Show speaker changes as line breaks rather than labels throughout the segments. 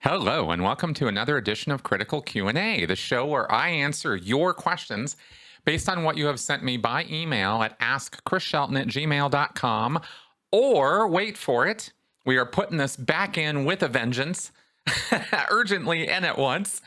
Hello, and welcome to another edition of Critical Q&A, the show where I answer your questions based on what you have sent me by email at AskChrisShelton@gmail.com. Or, wait for it, we are putting this back in with a vengeance, urgently and at once,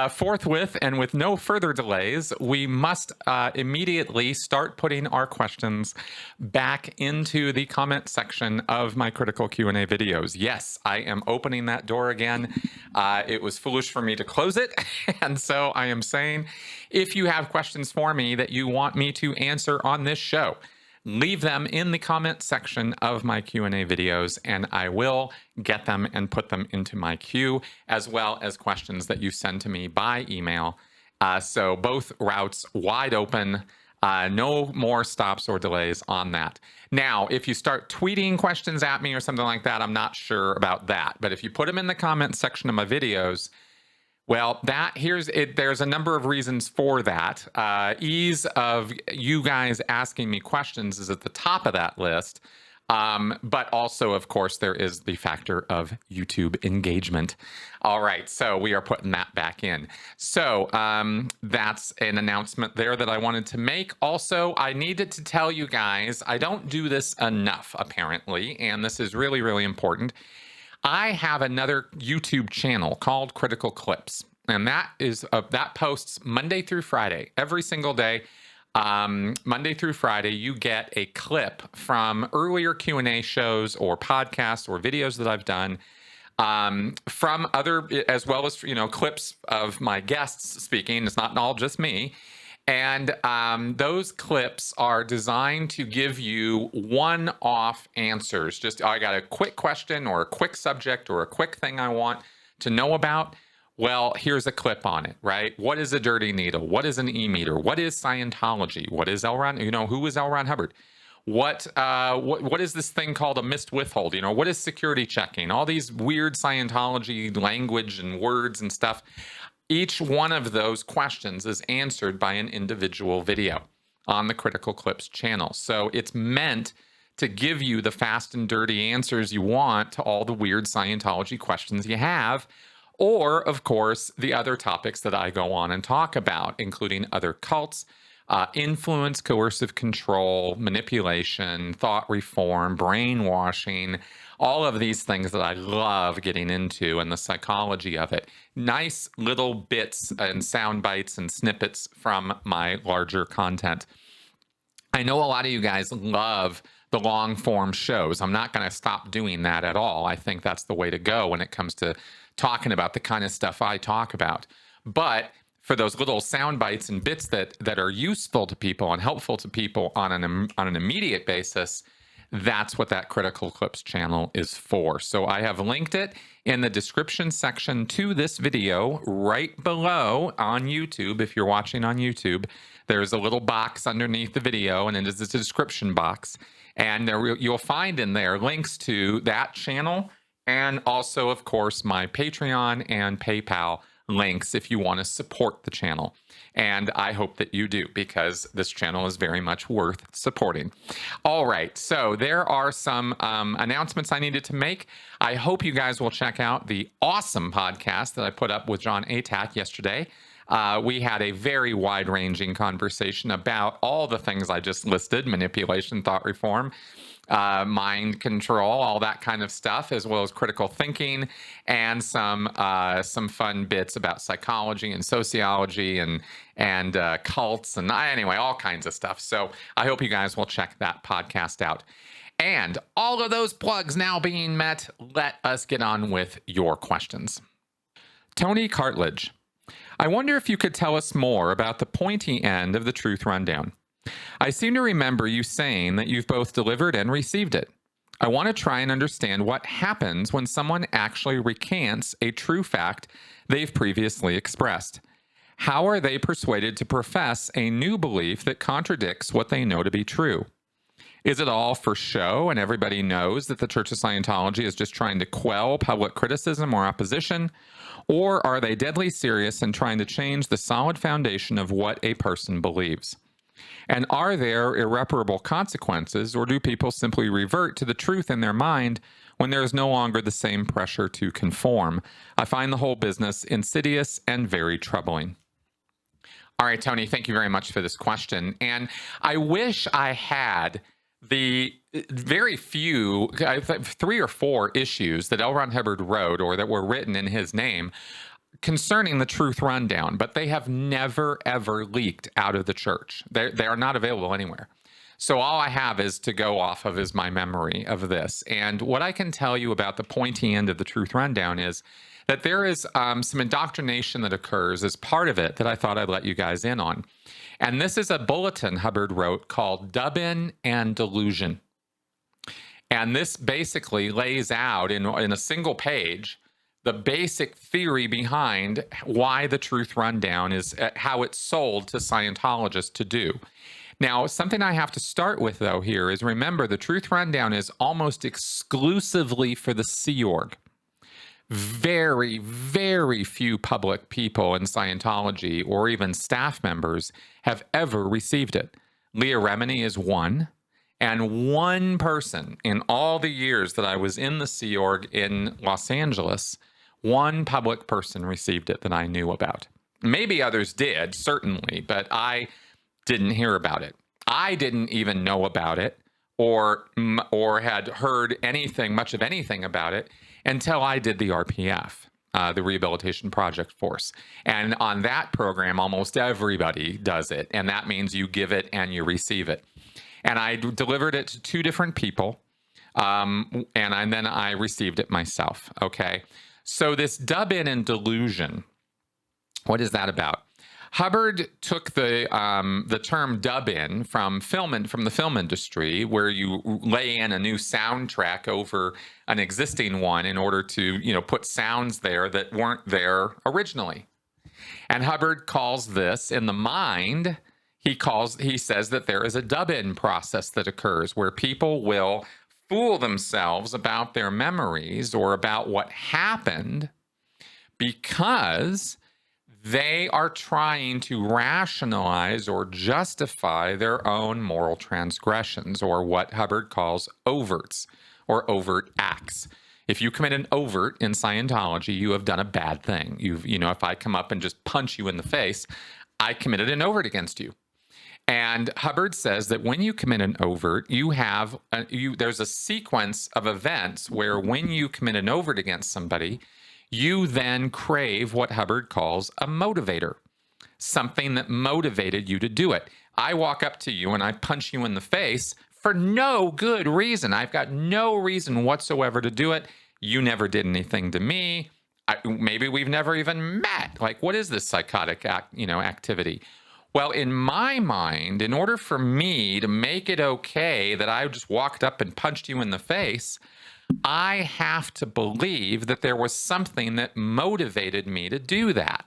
forthwith, and with no further delays. We must immediately start putting our questions back into the comment section of my Critical Q&A videos. Yes, I am opening that door again. It was foolish for me to close it, and so I am saying, if you have questions for me that you want me to answer on this show, leave them in the comment section of my Q&A videos, and I will get them and put them into my queue, as well as questions that you send to me by email. So both routes wide open. No more stops or delays on that. Now, if you start tweeting questions at me or something like that, I'm not sure about that. But if you put them in the comment section of my videos, well, there's a number of reasons for that. Ease of you guys asking me questions is at the top of that list. But also, of course, there is the factor of YouTube engagement. All right, so we are putting that back in. So that's an announcement there that I wanted to make. Also, I needed to tell you guys, I don't do this enough, apparently, and this is really, really important. I have another YouTube channel called Critical Clips, and that posts Monday through Friday, every single day. Monday through Friday, you get a clip from earlier Q&A shows or podcasts or videos that I've done, from other, as well as clips of my guests speaking. It's not all just me. And those clips are designed to give you one-off answers. Just, I got a quick question or a quick subject or a quick thing I want to know about. Well, here's a clip on it, right? What is a dirty needle? What is an e-meter? What is Scientology? What is L. Ron? Who is L. Ron Hubbard? What is this thing called a missed withhold? What is security checking? All these weird Scientology language and words and stuff. Each one of those questions is answered by an individual video on the Critical Clips channel. So it's meant to give you the fast and dirty answers you want to all the weird Scientology questions you have, or, of course, the other topics that I go on and talk about, including other cults, influence, coercive control, manipulation, thought reform, brainwashing, all of these things that I love getting into and the psychology of it. Nice little bits and sound bites and snippets from my larger content. I know a lot of you guys love the long form shows. I'm not going to stop doing that at all. I think that's the way to go when it comes to talking about the kind of stuff I talk about. But for those little sound bites and bits that are useful to people and helpful to people on an immediate basis, that's what that Critical Clips channel is for. So I have linked it in the description section to this video right below on YouTube. If you're watching on YouTube, there's a little box underneath the video, and it is a description box. And you'll find in there links to that channel, and also, of course, my Patreon and PayPal links if you want to support the channel. And I hope that you do, because this channel is very much worth supporting. All right, so there are some announcements I needed to make. I hope you guys will check out the awesome podcast that I put up with John Atack yesterday. We had a very wide-ranging conversation about all the things I just listed: manipulation, thought reform, mind control, all that kind of stuff, as well as critical thinking, and some fun bits about psychology and sociology and cults, and anyway, all kinds of stuff. So I hope you guys will check that podcast out. And all of those plugs now being met, let us get on with your questions. Tony Cartledge: I wonder if you could tell us more about the pointy end of the truth rundown. I seem to remember you saying that you've both delivered and received it. I want to try and understand what happens when someone actually recants a true fact they've previously expressed. How are they persuaded to profess a new belief that contradicts what they know to be true? Is it all for show and everybody knows that the Church of Scientology is just trying to quell public criticism or opposition? Or are they deadly serious and trying to change the solid foundation of what a person believes? And are there irreparable consequences, or do people simply revert to the truth in their mind when there is no longer the same pressure to conform. I find the whole business insidious and very troubling. All right, Tony, thank you very much for this question. And I wish I had the very few, 3 or 4 issues that L. Ron Hubbard wrote or that were written in his name concerning the Truth Rundown, but they have never, ever leaked out of the church. They are not available anywhere. So all I have is to go off of is my memory of this. And what I can tell you about the pointy end of the Truth Rundown is that there is some indoctrination that occurs as part of it that I thought I'd let you guys in on. And this is a bulletin Hubbard wrote called Dub-In and Delusion. And this basically lays out in a single page the basic theory behind why the Truth Rundown is how it's sold to Scientologists to do. Now, something I have to start with, though, here is remember the Truth Rundown is almost exclusively for the Sea Org. Very, very few public people in Scientology or even staff members have ever received it. Leah Remini is one, and one person in all the years that I was in the Sea Org in Los Angeles, one public person received it that I knew about. Maybe others did, certainly, but I didn't hear about it. I didn't even know about it or had heard anything, much of anything about it until I did the RPF, the Rehabilitation Project Force. And on that program, almost everybody does it. And that means you give it and you receive it. And I delivered it to 2 different people. And then I received it myself. Okay. So this dub-in and delusion, what is that about? Hubbard took the term dub-in from the film industry, where you lay in a new soundtrack over an existing one in order to, put sounds there that weren't there originally. And Hubbard calls this in the mind. He says that there is a dub-in process that occurs where people will fool themselves about their memories or about what happened because they are trying to rationalize or justify their own moral transgressions, or what Hubbard calls overts or overt acts. If you commit an overt in Scientology, you have done a bad thing. If I come up and just punch you in the face, I committed an overt against you. And Hubbard says that when you commit an overt, there's a sequence of events where when you commit an overt against somebody, you then crave what Hubbard calls a motivator, something that motivated you to do it. I walk up to you and I punch you in the face for no good reason. I've got no reason whatsoever to do it. You never did anything to me. Maybe we've never even met. Like, what is this psychotic activity? Well, in my mind, in order for me to make it okay that I just walked up and punched you in the face, I have to believe that there was something that motivated me to do that.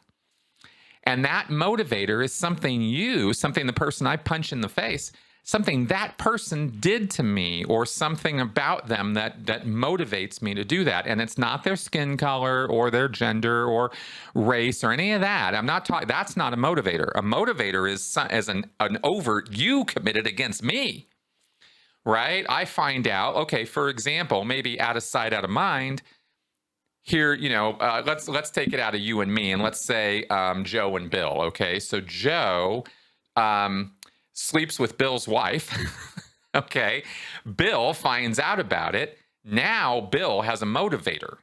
And that motivator is something the person I punch in the face, something that person did to me, or something about them that motivates me to do that. And it's not their skin color or their gender or race or any of that. I'm not talking, that's not a motivator. A motivator is an overt you committed against me. Right? I find out, okay, for example, maybe out of sight, out of mind, here, let's take it out of you and me, and let's say Joe and Bill, okay? So Joe sleeps with Bill's wife, okay? Bill finds out about it. Now Bill has a motivator.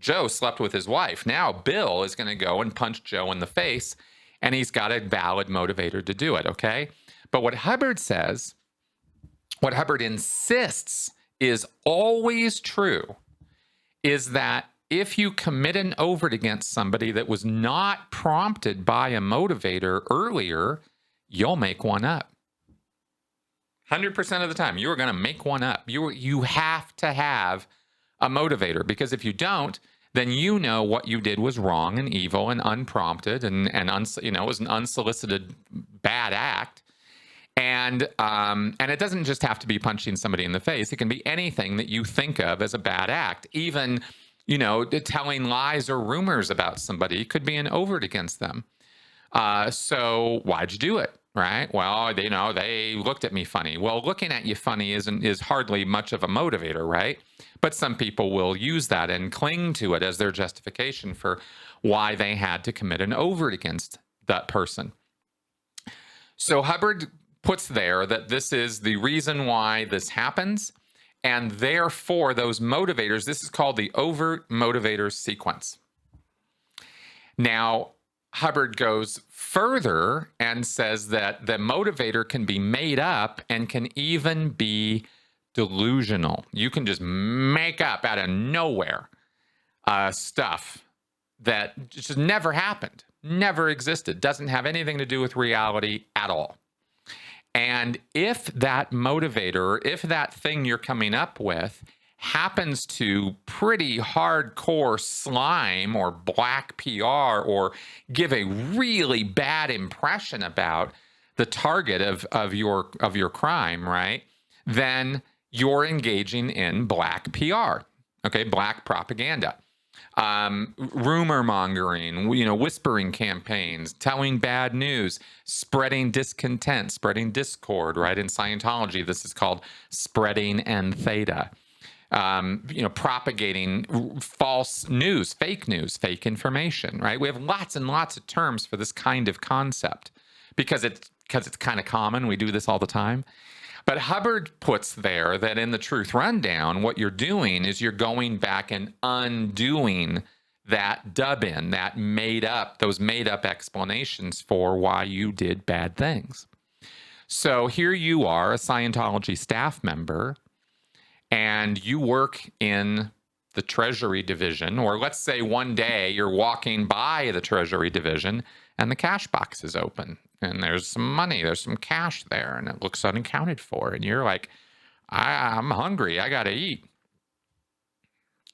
Joe slept with his wife. Now Bill is going to go and punch Joe in the face, and he's got a valid motivator to do it, okay? But what Hubbard insists is always true, is that if you commit an overt against somebody that was not prompted by a motivator earlier, you'll make one up. 100% of the time, you're going to make one up. You have to have a motivator, because if you don't, then what you did was wrong and evil and unprompted and it was an unsolicited bad act. And it doesn't just have to be punching somebody in the face. It can be anything that you think of as a bad act. Even, telling lies or rumors about somebody could be an overt against them. So why'd you do it? right? Well, they looked at me funny. Well, looking at you funny is hardly much of a motivator, right? But some people will use that and cling to it as their justification for why they had to commit an overt against that person. So Hubbard puts there that this is the reason why this happens, and therefore those motivators, this is called the overt motivators sequence. Now, Hubbard goes further and says that the motivator can be made up and can even be delusional. You can just make up out of nowhere stuff that just never happened, never existed, doesn't have anything to do with reality at all. And if that motivator, if that thing you're coming up with happens to pretty hardcore slime or black PR or give a really bad impression about the target of your crime, right? Then you're engaging in black PR, okay, black propaganda. Rumor mongering, whispering campaigns, telling bad news, spreading discontent, spreading discord, right? In Scientology, this is called spreading and theta. Propagating false news, fake information, right? We have lots and lots of terms for this kind of concept because it's kind of common. We do this all the time. But Hubbard puts there that in the Truth Rundown, what you're doing is you're going back and undoing that dub-in, those made-up explanations for why you did bad things. So here you are, a Scientology staff member, and you work in the Treasury Division, or let's say one day you're walking by the Treasury Division and the cash box is open and there's some money, there's some cash there, and it looks unaccounted for. And you're like, I'm hungry, I got to eat.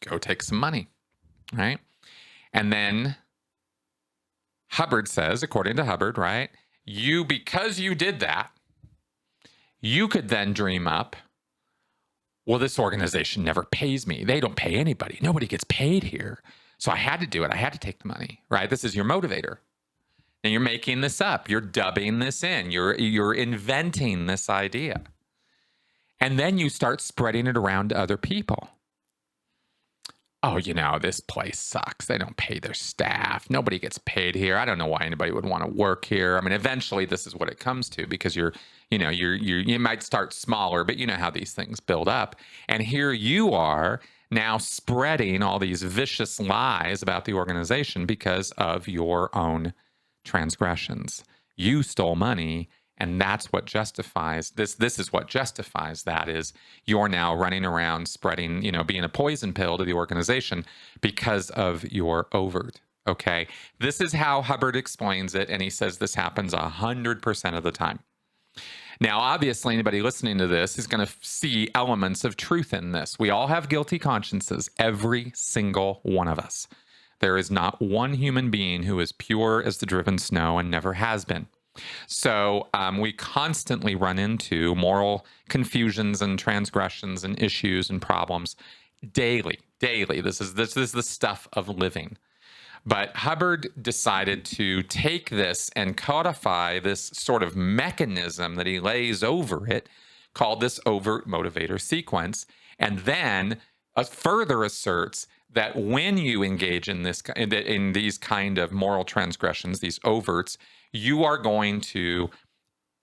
Go take some money, right? And then Hubbard says, according to Hubbard, right, because you did that, you could then dream up, well, this organization never pays me. They don't pay anybody. Nobody gets paid here. So I had to do it. I had to take the money, right? This is your motivator. And you're making this up. You're dubbing this in. You're inventing this idea. And then you start spreading it around to other people. Oh, this place sucks. They don't pay their staff. Nobody gets paid here. I don't know why anybody would want to work here. I mean, eventually this is what it comes to, because you might start smaller, but you know how these things build up. And here you are now spreading all these vicious lies about the organization because of your own transgressions. You stole money, and that's what justifies this. This is what justifies that, is you're now running around spreading, being a poison pill to the organization because of your overt. Okay. This is how Hubbard explains it. And he says this happens 100% of the time. Now, obviously, anybody listening to this is going to see elements of truth in this. We all have guilty consciences, every single one of us. There is not one human being who is pure as the driven snow and never has been. So we constantly run into moral confusions and transgressions and issues and problems daily. This is the stuff of living. But Hubbard decided to take this and codify this sort of mechanism that he lays over it, called this overt motivator sequence, and then further asserts that when you engage in these kind of moral transgressions, these overts, you are going to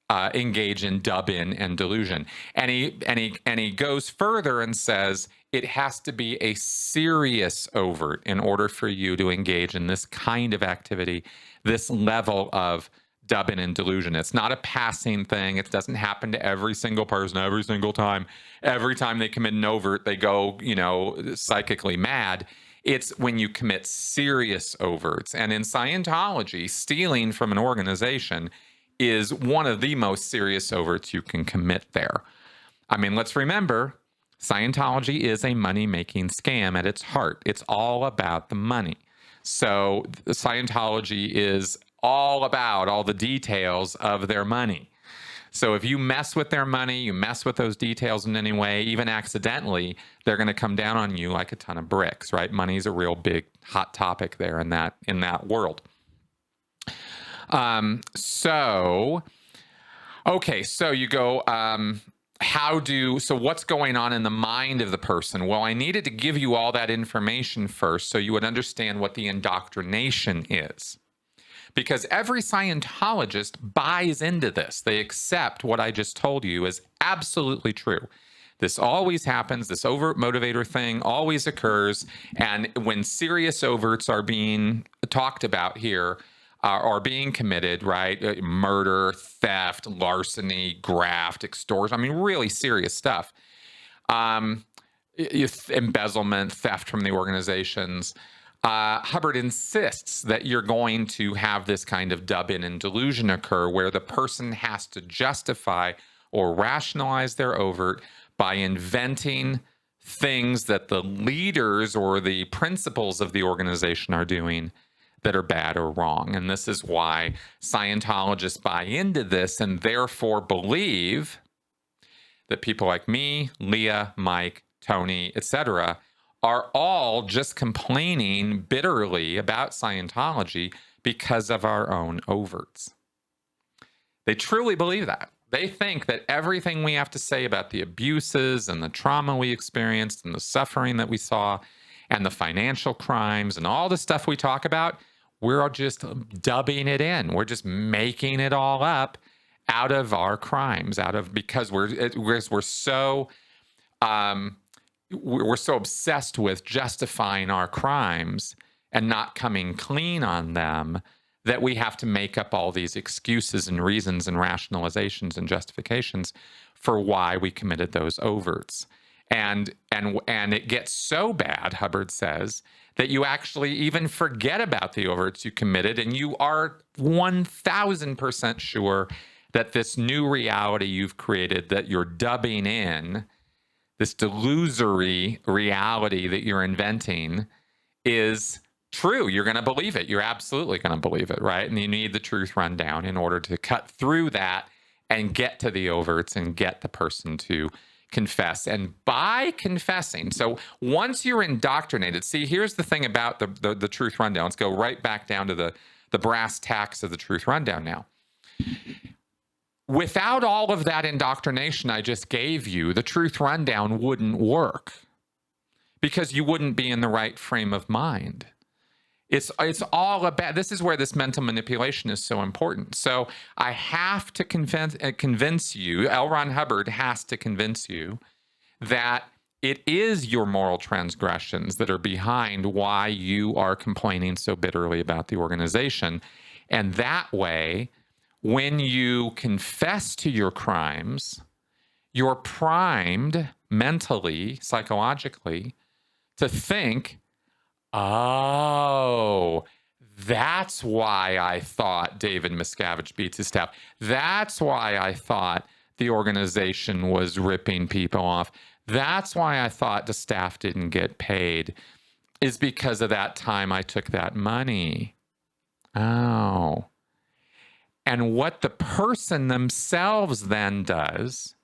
engage in dub-in and delusion. And he goes further and says it has to be a serious overt in order for you to engage in this kind of activity, this level of dub-in and delusion. It's not a passing thing. It doesn't happen to every single person every single time. Every time they commit an overt, they go, psychically mad. It's when you commit serious overts. And in Scientology, stealing from an organization is one of the most serious overts you can commit there. I mean, let's remember, Scientology is a money-making scam at its heart. It's all about the money. So Scientology is all about all the details of their money. So if you mess with their money, you mess with those details in any way, even accidentally, they're going to come down on you like a ton of bricks, right? Money's a real big hot topic there in that world. So Okay, so you go, so what's going on in the mind of the person? Well, I needed to give you all that information first so you would understand what the indoctrination is. Because every Scientologist buys into this. They accept what I just told you is absolutely true. This always happens. This overt motivator thing always occurs. And when serious overts are being talked about here, are being committed, right? Murder, theft, larceny, graft, extortion. I mean, really serious stuff. Embezzlement, theft from the organizations. Hubbard insists that you're going to have this kind of dub-in and delusion occur where the person has to justify or rationalize their overt by inventing things that the leaders or the principals of the organization are doing that are bad or wrong. And this is why Scientologists buy into this and therefore believe that people like me, Leah, Mike, Tony, etc., are all just complaining bitterly about Scientology because of our own overts. They truly believe that. They think that everything we have to say about the abuses and the trauma we experienced and the suffering that we saw and the financial crimes and all the stuff we talk about, we're all just dubbing it in. We're just making it all up out of our crimes, because we're so obsessed with justifying our crimes and not coming clean on them that we have to make up all these excuses and reasons and rationalizations and justifications for why we committed those overts. And it gets so bad, Hubbard says, that you actually even forget about the overts you committed, and you are 1,000% sure that this new reality you've created, that you're dubbing in, this delusory reality that you're inventing, is true. You're going to believe it. You're absolutely going to believe it, right? And you need the truth rundown in order to cut through that and get to the overts and get the person to confess. And by confessing, so once you're indoctrinated, see, here's the thing about the truth rundown. Let's go right back down to the brass tacks of the truth rundown now. Without all of that indoctrination I just gave you, the truth rundown wouldn't work because you wouldn't be in the right frame of mind. It's all about, this is where this mental manipulation is so important. So I have to convince you, L. Ron Hubbard has to convince you that it is your moral transgressions that are behind why you are complaining so bitterly about the organization. And that way, when you confess to your crimes, you're primed mentally, psychologically, to think, oh, that's why I thought David Miscavige beats his staff. That's why I thought the organization was ripping people off. That's why I thought the staff didn't get paid, is because of that time I took that money. Oh. And what the person themselves then does,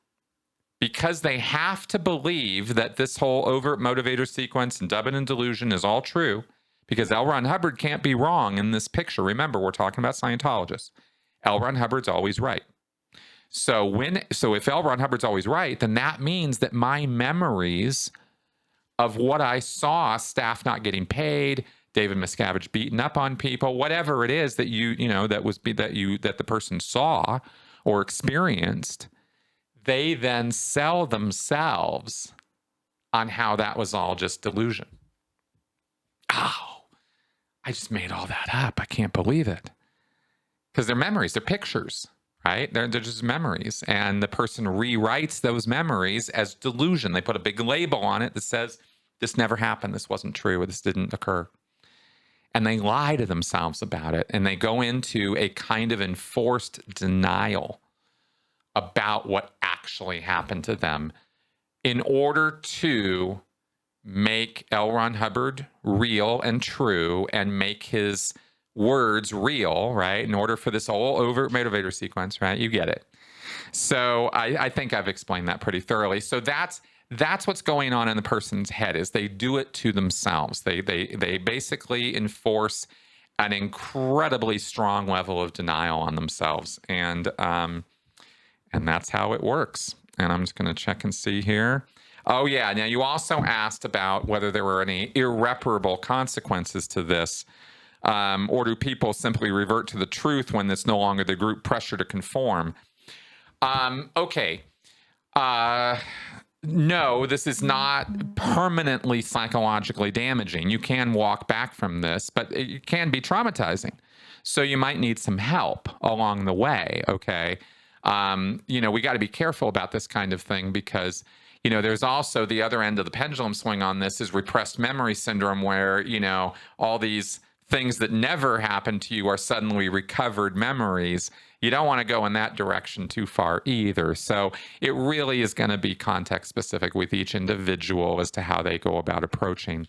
because they have to believe that this whole overt motivator sequence and dub-in and delusion is all true, because L. Ron Hubbard can't be wrong in this picture. Remember, we're talking about Scientologists. L. Ron Hubbard's always right. So if L. Ron Hubbard's always right, then that means that my memories of what I saw, staff not getting paid, David Miscavige beating up on people, whatever it is that that the person saw or experienced, they then sell themselves on how that was all just delusion. Oh, I just made all that up. I can't believe it. Because they're memories, they're pictures, right? They're just memories. And the person rewrites those memories as delusion. They put a big label on it that says, this never happened, this wasn't true, or this didn't occur. And they lie to themselves about it. And they go into a kind of enforced denial about what actually happened to them in order to make L. Ron Hubbard real and true and make his words real, right? In order for this whole overt motivator sequence, right? You get it. So I think I've explained that pretty thoroughly. So that's what's going on in the person's head, is they do it to themselves. They basically enforce an incredibly strong level of denial on themselves. And And that's how it works. And I'm just going to check and see here. Oh, yeah. Now, you also asked about whether there were any irreparable consequences to this, or do people simply revert to the truth when it's no longer the group pressure to conform? Okay. No, this is not permanently psychologically damaging. You can walk back from this, but it can be traumatizing. So you might need some help along the way, okay? We got to be careful about this kind of thing because, there's also the other end of the pendulum swing on this is repressed memory syndrome where, all these things that never happened to you are suddenly recovered memories. You don't want to go in that direction too far either. So it really is going to be context specific with each individual as to how they go about approaching,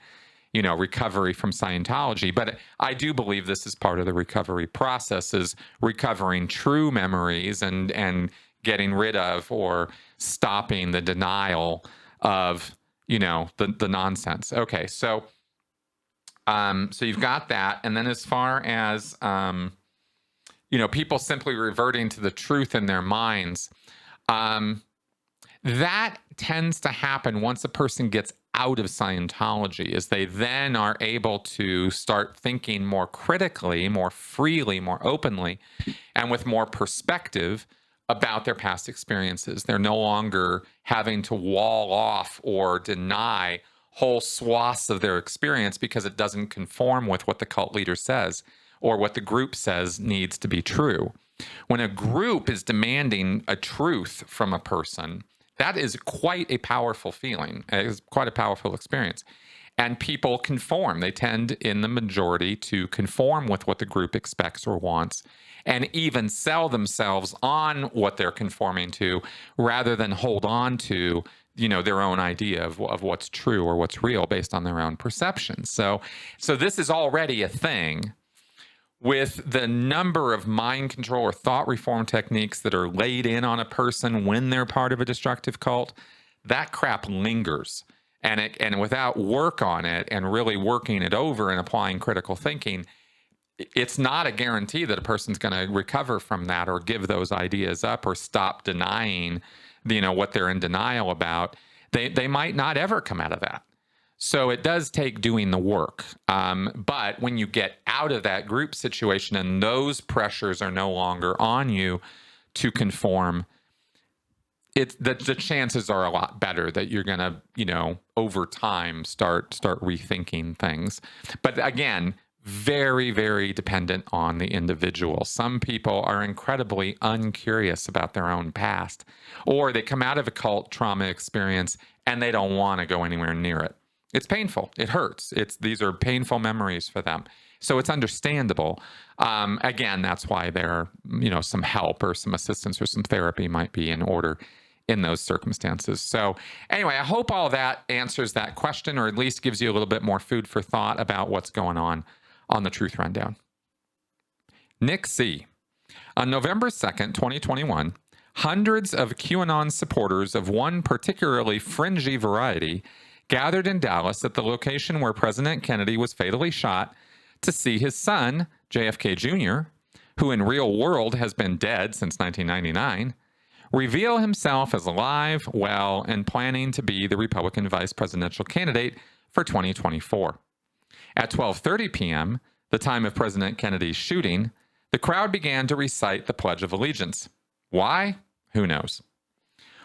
recovery from Scientology. But I do believe this is part of the recovery process, is recovering true memories and getting rid of or stopping the denial of, the nonsense. Okay, so you've got that. And then as far as, people simply reverting to the truth in their minds, that tends to happen once a person gets out of Scientology, is they then are able to start thinking more critically, more freely, more openly, and with more perspective about their past experiences. They're no longer having to wall off or deny whole swaths of their experience because it doesn't conform with what the cult leader says or what the group says needs to be true. When a group is demanding a truth from a person, that is quite a powerful feeling. It is quite a powerful experience. And people conform. They tend, in the majority, to conform with what the group expects or wants, and even sell themselves on what they're conforming to rather than hold on to, their own idea of what's true or what's real based on their own perceptions. So this is already a thing. With the number of mind control or thought reform techniques that are laid in on a person when they're part of a destructive cult, that crap lingers. And without work on it and really working it over and applying critical thinking, it's not a guarantee that a person's going to recover from that or give those ideas up or stop denying, what they're in denial about. They might not ever come out of that. So it does take doing the work. But when you get out of that group situation and those pressures are no longer on you to conform, the chances are a lot better that you're going to, over time start rethinking things. But again, very, very dependent on the individual. Some people are incredibly uncurious about their own past, or they come out of a cult trauma experience and they don't want to go anywhere near it. It's painful. It hurts. These are painful memories for them. So it's understandable. Again, that's why there, some help or some assistance or some therapy might be in order in those circumstances. So anyway, I hope all that answers that question, or at least gives you a little bit more food for thought about what's going on the Truth Rundown. Nick C. On November 2nd, 2021, hundreds of QAnon supporters of one particularly fringy variety gathered in Dallas at the location where President Kennedy was fatally shot to see his son, JFK Jr., who in real world has been dead since 1999, reveal himself as alive, well, and planning to be the Republican vice presidential candidate for 2024. At 12:30 p.m., the time of President Kennedy's shooting, the crowd began to recite the Pledge of Allegiance. Why? Who knows?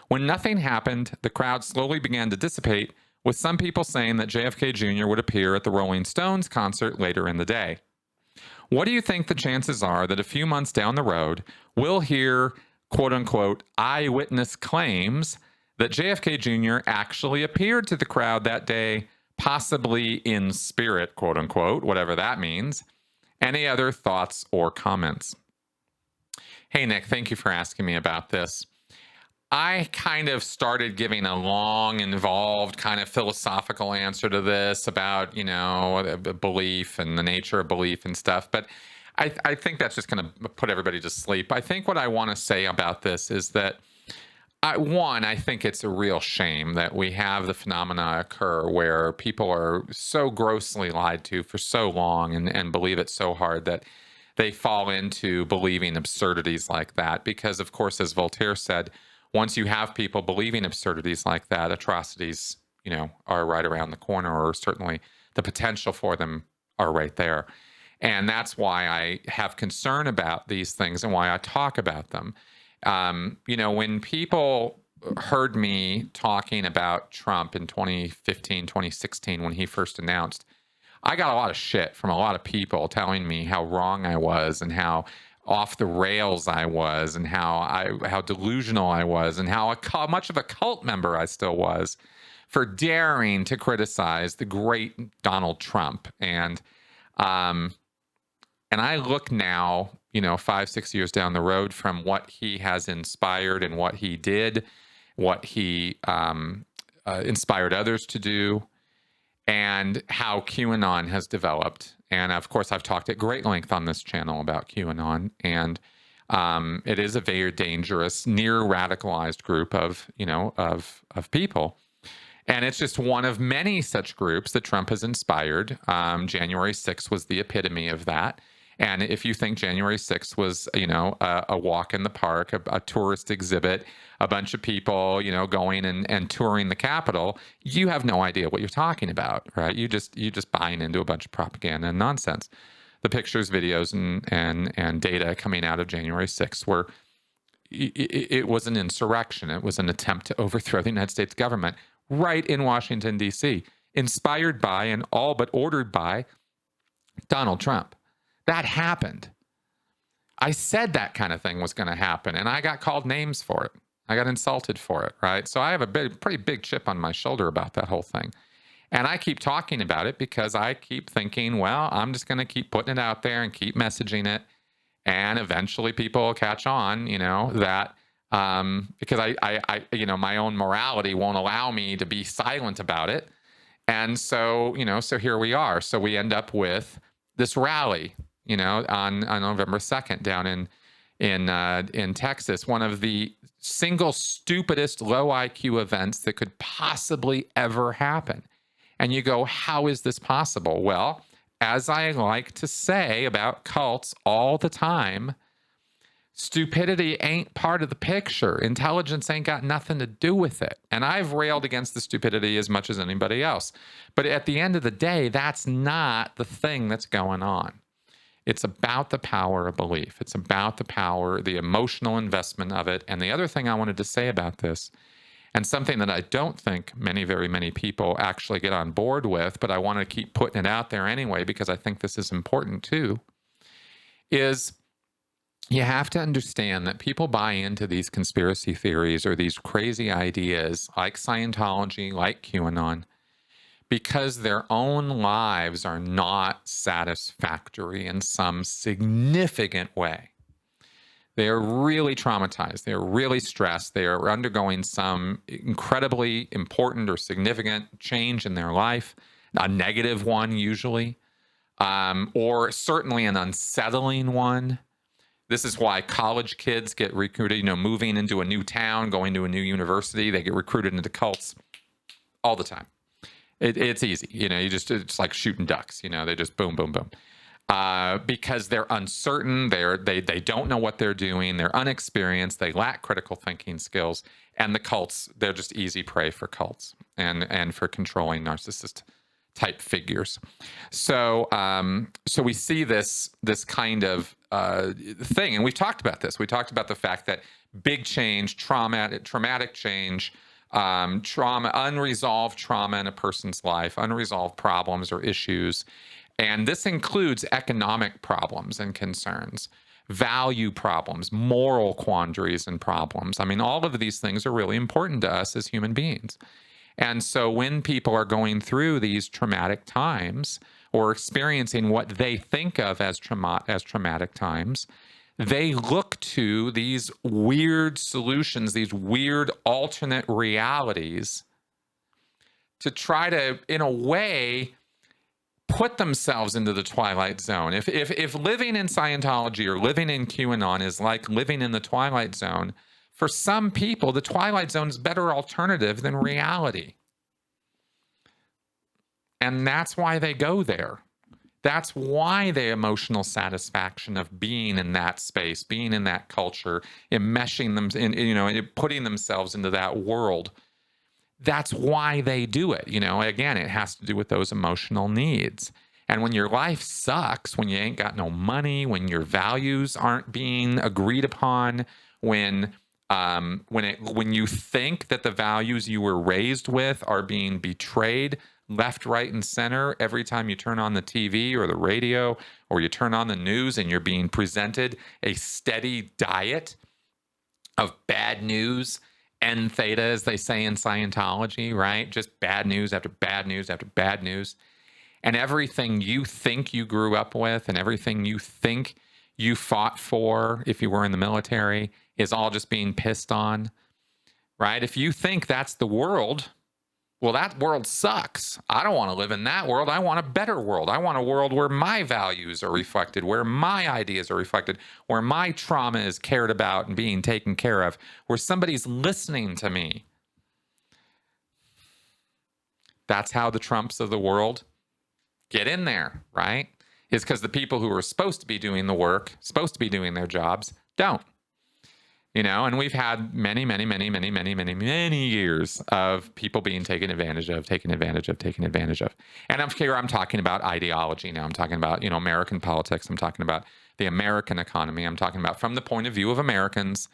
When nothing happened, the crowd slowly began to dissipate, with some people saying that JFK Jr. would appear at the Rolling Stones concert later in the day. What do you think the chances are that a few months down the road, we'll hear, quote-unquote, eyewitness claims that JFK Jr. actually appeared to the crowd that day, possibly in spirit, quote-unquote, whatever that means? Any other thoughts or comments? Hey, Nick, thank you for asking me about this. I kind of started giving a long, involved, kind of philosophical answer to this about, belief and the nature of belief and stuff. But I think that's just going to put everybody to sleep. I think what I want to say about this is that, I think it's a real shame that we have the phenomena occur where people are so grossly lied to for so long and believe it so hard that they fall into believing absurdities like that. Because, of course, as Voltaire said, once you have people believing absurdities like that, atrocities, are right around the corner, or certainly the potential for them are right there. And that's why I have concern about these things and why I talk about them. When people heard me talking about Trump in 2015, 2016, when he first announced, I got a lot of shit from a lot of people telling me how wrong I was and how off the rails I was and how delusional I was and how much of a cult member I still was for daring to criticize the great Donald Trump. And I look now, 5-6 years down the road from what he has inspired and what he did, what he inspired others to do, and how QAnon has developed. And of course, I've talked at great length on this channel about QAnon, and it is a very dangerous, near radicalized group of people. And it's just one of many such groups that Trump has inspired. January 6th was the epitome of that. And if you think January 6th was, a walk in the park, a tourist exhibit, a bunch of people, going and touring the Capitol, you have no idea what you're talking about, right? You just buying into a bunch of propaganda and nonsense. The pictures, videos, and data coming out of January 6th were, it was an insurrection. It was an attempt to overthrow the United States government right in Washington, D.C., inspired by and all but ordered by Donald Trump. That happened. I said that kind of thing was going to happen, and I got called names for it. I got insulted for it, right? So I have a pretty big chip on my shoulder about that whole thing. And I keep talking about it because I keep thinking, well, I'm just going to keep putting it out there and keep messaging it, and eventually people will catch on, that because I my own morality won't allow me to be silent about it. And so, so here we are. So we end up with this rally, on November 2nd down in Texas, one of the single stupidest low IQ events that could possibly ever happen. And you go, how is this possible? Well, as I like to say about cults all the time, stupidity ain't part of the picture. Intelligence ain't got nothing to do with it. And I've railed against the stupidity as much as anybody else. But at the end of the day, that's not the thing that's going on. It's about the power of belief. It's about the power, the emotional investment of it. And the other thing I wanted to say about this, and something that I don't think very many people actually get on board with, but I want to keep putting it out there anyway, because I think this is important too, is you have to understand that people buy into these conspiracy theories or these crazy ideas like Scientology, like QAnon, because their own lives are not satisfactory in some significant way. They are really traumatized. They are really stressed. They are undergoing some incredibly important or significant change in their life, a negative one usually, or certainly an unsettling one. This is why college kids get recruited, moving into a new town, going to a new university, they get recruited into cults all the time. It's easy, it's like shooting ducks, they just boom, boom, boom. Because they're uncertain, they don't know what they're doing, they're unexperienced, they lack critical thinking skills, and the cults, they're just easy prey for cults and for controlling narcissist type figures. So we see this kind of thing, and we've talked about this. We talked about the fact that big change, traumatic change, unresolved trauma in a person's life, unresolved problems or issues, and this includes economic problems and concerns, value problems, moral quandaries and problems. I mean, all of these things are really important to us as human beings. And so when people are going through these traumatic times or experiencing what they think of as traumatic times, they look to these weird solutions, these weird alternate realities to try to, in a way, put themselves into the Twilight Zone. If living in Scientology or living in QAnon is like living in the Twilight Zone, for some people, the Twilight Zone is a better alternative than reality. And that's why they go there. That's why the emotional satisfaction of being in that space, being in that culture, enmeshing them in, putting themselves into that world. That's why they do it. Again, it has to do with those emotional needs. And when your life sucks, when you ain't got no money, when your values aren't being agreed upon, when you think that the values you were raised with are being betrayed left, right, and center every time you turn on the TV or the radio or you turn on the news and you're being presented a steady diet of bad news, N theta, as they say in Scientology, right? Just bad news after bad news after bad news. And everything you think you grew up with and everything you think you fought for if you were in the military is all just being pissed on, right? If you think that's the world, well, that world sucks. I don't want to live in that world. I want a better world. I want a world where my values are reflected, where my ideas are reflected, where my trauma is cared about and being taken care of, where somebody's listening to me. That's how the Trumps of the world get in there, right? Is because the people who are supposed to be doing the work, supposed to be doing their jobs, don't. And we've had many years of people being taken advantage of. And I'm talking about ideology now. I'm talking about, American politics. I'm talking about the American economy. I'm talking about from the point of view of Americans,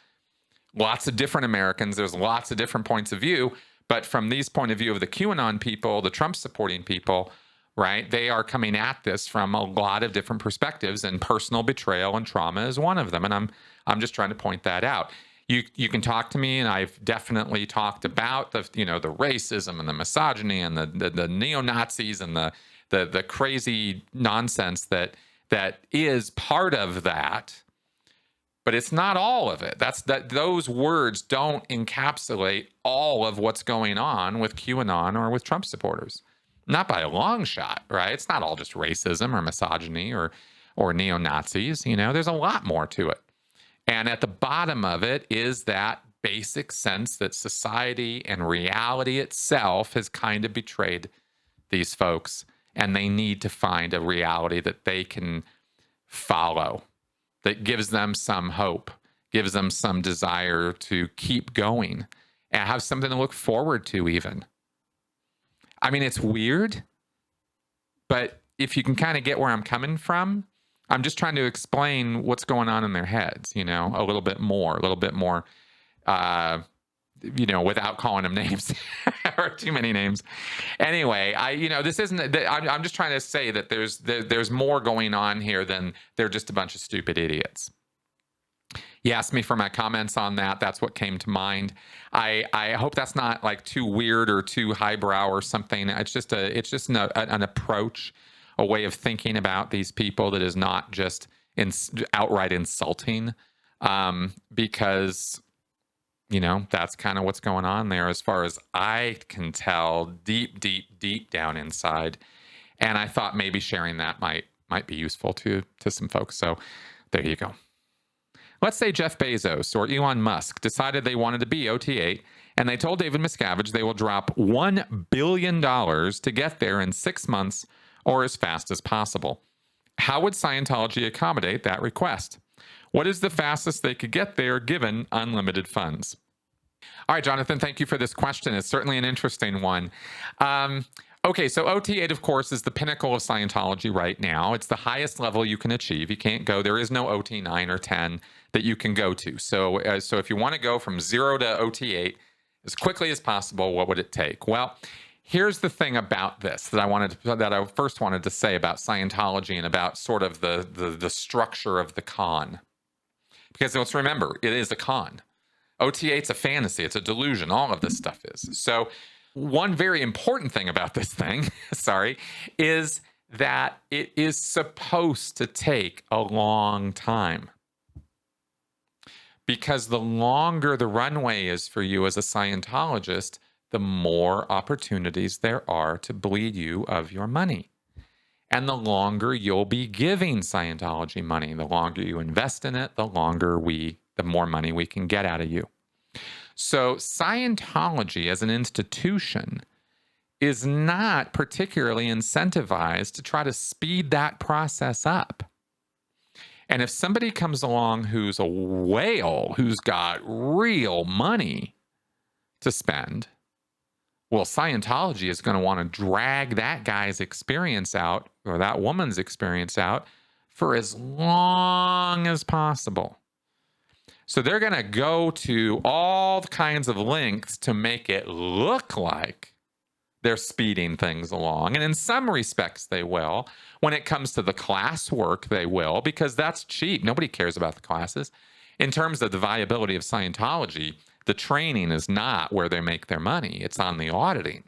lots of different Americans. There's lots of different points of view. But from these point of view of the QAnon people, the Trump supporting people, right, they are coming at this from a lot of different perspectives, and personal betrayal and trauma is one of them. And I'm just trying to point that out. You can talk to me, and I've definitely talked about the racism and the misogyny and the neo-Nazis and the crazy nonsense that is part of that. But it's not all of it. Those words don't encapsulate all of what's going on with QAnon or with Trump supporters. Not by a long shot, right? It's not all just racism or misogyny or neo-Nazis. There's a lot more to it. And at the bottom of it is that basic sense that society and reality itself has kind of betrayed these folks, and they need to find a reality that they can follow, that gives them some hope, gives them some desire to keep going and have something to look forward to even. I mean, it's weird, but if you can kind of get where I'm coming from, I'm just trying to explain what's going on in their heads, a little bit more, without calling them names or too many names. Anyway, this isn't, I'm just trying to say that there's more going on here than they're just a bunch of stupid idiots. You asked me for my comments on that. That's what came to mind. I hope that's not like too weird or too highbrow or something. It's just an approach, a way of thinking about these people that is not just outright insulting, because that's kind of what's going on there as far as I can tell, deep down inside. And I thought maybe sharing that might be useful to some folks. So there you go. Let's say Jeff Bezos or Elon Musk decided they wanted to be OT8, and they told David Miscavige they will drop $1 billion to get there in 6 months or as fast as possible. How would Scientology accommodate that request? What is the fastest they could get there given unlimited funds? All right, Jonathan, thank you for this question. It's certainly an interesting one. Okay, so OT8, of course, is the pinnacle of Scientology right now. It's the highest level you can achieve. You can't go, there is no OT9 or 10 that you can go to. So if you want to go from 0 to OT8 as quickly as possible, what would it take? Well, here's the thing about this that I first wanted to say about Scientology and about sort of the structure of the con. Because let's remember, it is a con. OT8's a fantasy, it's a delusion, all of this stuff is. So one very important thing about this thing, is that it is supposed to take a long time. Because the longer the runway is for you as a Scientologist, the more opportunities there are to bleed you of your money. And the longer you'll be giving Scientology money, the longer you invest in it, the more money we can get out of you. So Scientology as an institution is not particularly incentivized to try to speed that process up. And if somebody comes along who's a whale, who's got real money to spend, well, Scientology is going to want to drag that guy's experience out, or that woman's experience out, for as long as possible. So they're going to go to all kinds of lengths to make it look like they're speeding things along. And in some respects, they will. When it comes to the classwork, they will, because that's cheap. Nobody cares about the classes. In terms of the viability of Scientology, the training is not where they make their money. It's on the auditing.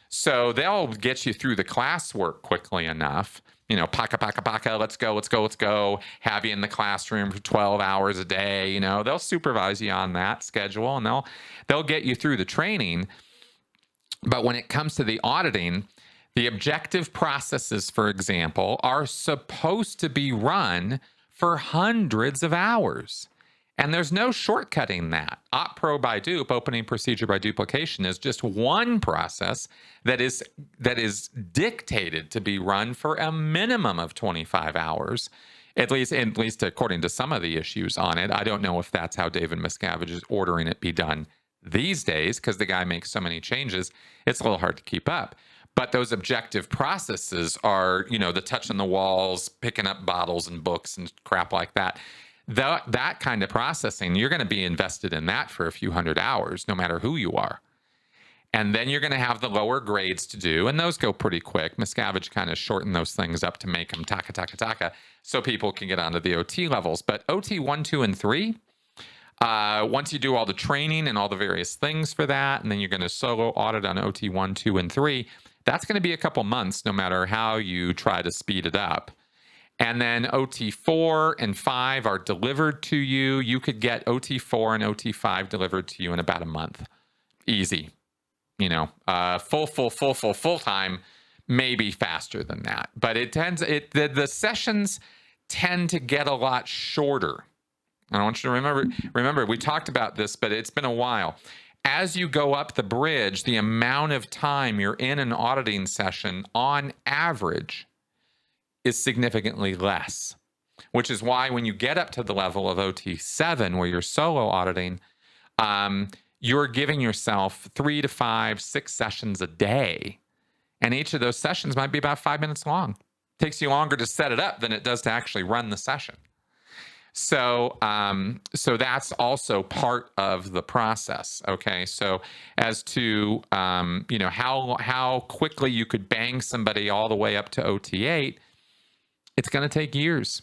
So they'll get you through the classwork quickly enough. Paka, let's go. Have you in the classroom for 12 hours a day. They'll supervise you on that schedule, and they'll get you through the training. But when it comes to the auditing, the objective processes, for example, are supposed to be run for hundreds of hours. And there's no shortcutting that. Op-pro by dupe, opening procedure by duplication, is just one process that is dictated to be run for a minimum of 25 hours, at least according to some of the issues on it. I don't know if that's how David Miscavige is ordering it be done these days, because the guy makes so many changes, it's a little hard to keep up. But those objective processes are, the touching the walls, picking up bottles and books and crap like that. That kind of processing, you're going to be invested in that for a few hundred hours, no matter who you are. And then you're going to have the lower grades to do, and those go pretty quick. Miscavige kind of shortened those things up to make them taka, so people can get onto the OT levels. But OT 1, 2, and 3, once you do all the training and all the various things for that, and then you're going to solo audit on OT 1, 2, and 3, that's going to be a couple months, no matter how you try to speed it up. And then OT 4 and 5 are delivered to you. You could get OT 4 and OT 5 delivered to you in about a month. Easy. Full time, maybe faster than that. But the sessions tend to get a lot shorter. I want you to remember, we talked about this, but it's been a while. As you go up the bridge, the amount of time you're in an auditing session on average is significantly less, which is why when you get up to the level of OT 7, where you're solo auditing, you're giving yourself 3 to 5, 6 sessions a day. And each of those sessions might be about 5 minutes long. It takes you longer to set it up than it does to actually run the session. So that's also part of the process. Okay. So as to, how quickly you could bang somebody all the way up to OT 8, it's going to take years.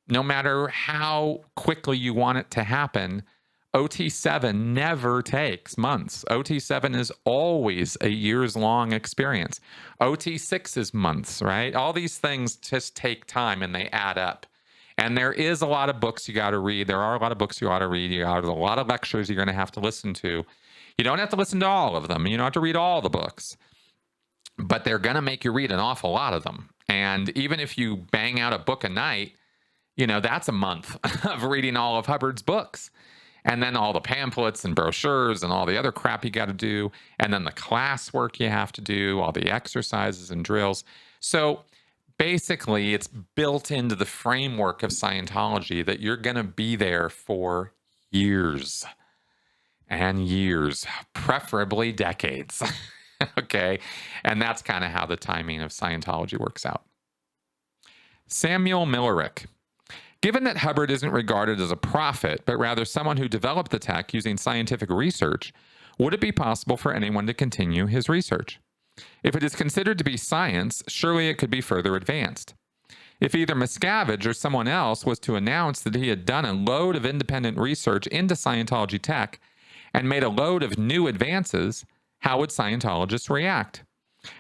No matter how quickly you want it to happen, OT 7 never takes months. OT 7 is always a years-long experience. OT 6 is months, right? All these things just take time, and they add up. And there is a lot of books you got to read. There are a lot of books you ought to read. You got a lot of lectures you're going to have to listen to. You don't have to listen to all of them. You don't have to read all the books. But they're going to make you read an awful lot of them. And even if you bang out a book a night, that's a month of reading all of Hubbard's books. And then all the pamphlets and brochures and all the other crap you got to do. And then the classwork you have to do, all the exercises and drills. So basically, it's built into the framework of Scientology that you're going to be there for years and years, preferably decades. Okay. And that's kind of how the timing of Scientology works out. Samuel Millerick. Given that Hubbard isn't regarded as a prophet, but rather someone who developed the tech using scientific research, would it be possible for anyone to continue his research? If it is considered to be science, surely it could be further advanced. If either Miscavige or someone else was to announce that he had done a load of independent research into Scientology tech and made a load of new advances, how would Scientologists react?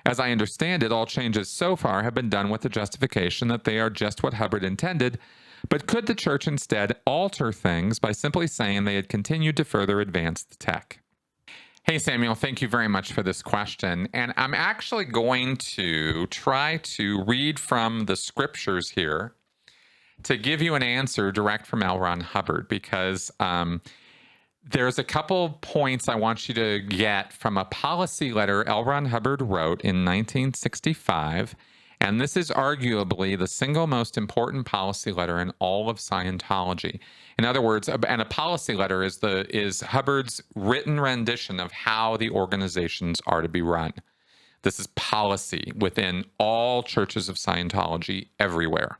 As I understand it, all changes so far have been done with the justification that they are just what Hubbard intended, but could the church instead alter things by simply saying they had continued to further advance the tech? Hey, Samuel, thank you very much for this question. And I'm actually going to try to read from the scriptures here to give you an answer direct from L. Ron Hubbard, because there's a couple points I want you to get from a policy letter L. Ron Hubbard wrote in 1965. And this is arguably the single most important policy letter in all of Scientology. In other words, and a policy letter is Hubbard's written rendition of how the organizations are to be run. This is policy within all churches of Scientology everywhere.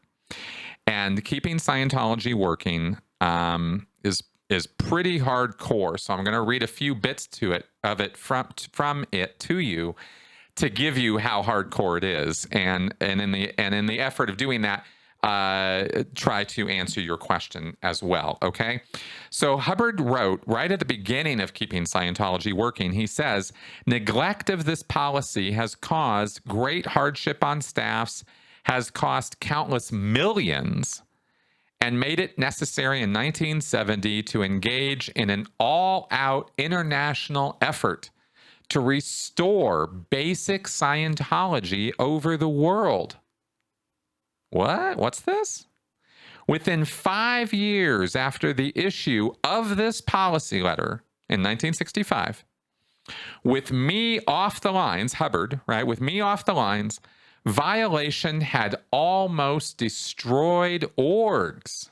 And keeping Scientology working is pretty hardcore. So I'm going to read a few bits of it from it to you, to give you how hardcore it is, and in the effort of doing that, try to answer your question as well. Okay, so Hubbard wrote right at the beginning of keeping Scientology working. He says, "Neglect of this policy has caused great hardship on staffs, has cost countless millions, and made it necessary in 1970 to engage in an all-out international effort to restore basic Scientology over the world." What? What's this? Within 5 years after the issue of this policy letter in 1965, with me off the lines, Hubbard, right? With me off the lines, violation had almost destroyed orgs.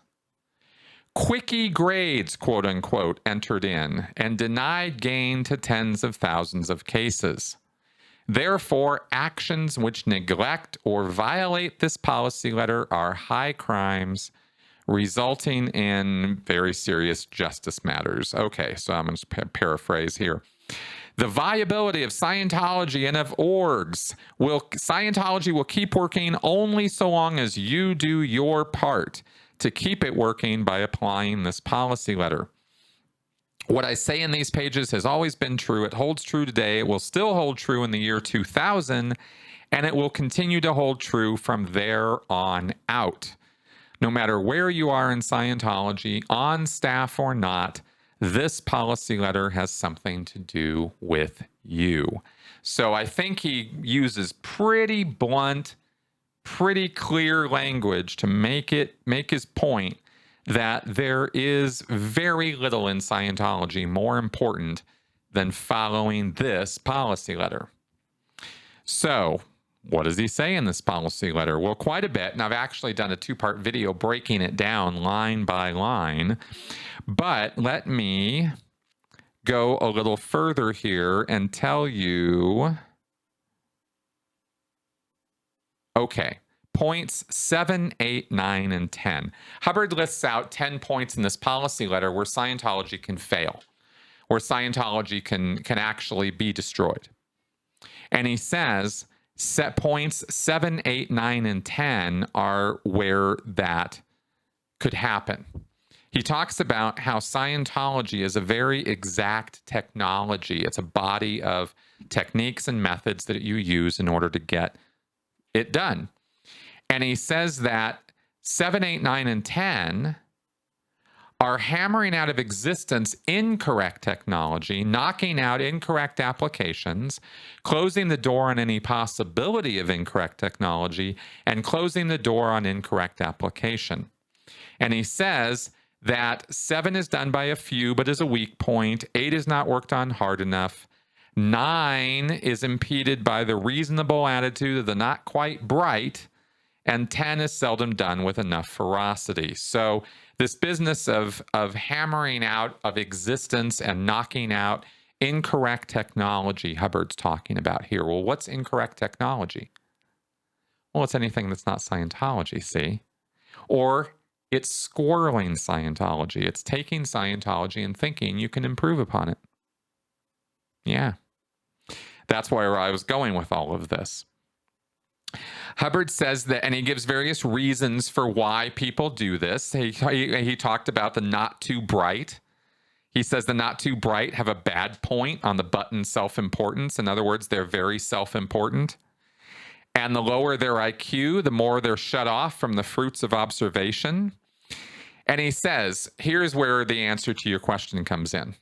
Quickie grades, quote unquote, entered in and denied gain to tens of thousands of cases. Therefore, actions which neglect or violate this policy letter are high crimes, resulting in very serious justice matters. Okay, so I'm going to paraphrase here. The viability of Scientology and of orgs Scientology will keep working only so long as you do your part to keep it working by applying this policy letter. What I say in these pages has always been true. It holds true today. It will still hold true in the year 2000, and it will continue to hold true from there on out. No matter where you are in Scientology, on staff or not, this policy letter has something to do with you. So I think he uses pretty blunt, pretty clear language to make his point that there is very little in Scientology more important than following this policy letter. So what does he say in this policy letter? Well, quite a bit, and I've actually done a 2-part video breaking it down line by line, but let me go a little further here and tell you, okay, points 7, 8, 9, and 10. Hubbard lists out 10 points in this policy letter where Scientology can fail, where Scientology can actually be destroyed. And he says set points 7, 8, 9, and 10 are where that could happen. He talks about how Scientology is a very exact technology. It's a body of techniques and methods that you use in order to get it done. And he says that 7, 8, 9, and 10 are hammering out of existence incorrect technology, knocking out incorrect applications, closing the door on any possibility of incorrect technology, and closing the door on incorrect application. And he says that 7 is done by a few, but is a weak point. 8 is not worked on hard enough. 9 is impeded by the reasonable attitude of the not quite bright. And 10 is seldom done with enough ferocity. So this business of hammering out of existence and knocking out incorrect technology, Hubbard's talking about here. Well, what's incorrect technology? Well, it's anything that's not Scientology, see? Or it's squirreling Scientology. It's taking Scientology and thinking you can improve upon it. Yeah. That's where I was going with all of this. Hubbard says that, and he gives various reasons for why people do this. He talked about the not too bright. He says the not too bright have a bad point on the button self-importance. In other words, they're very self-important. And the lower their IQ, the more they're shut off from the fruits of observation. And he says, here's where the answer to your question comes in.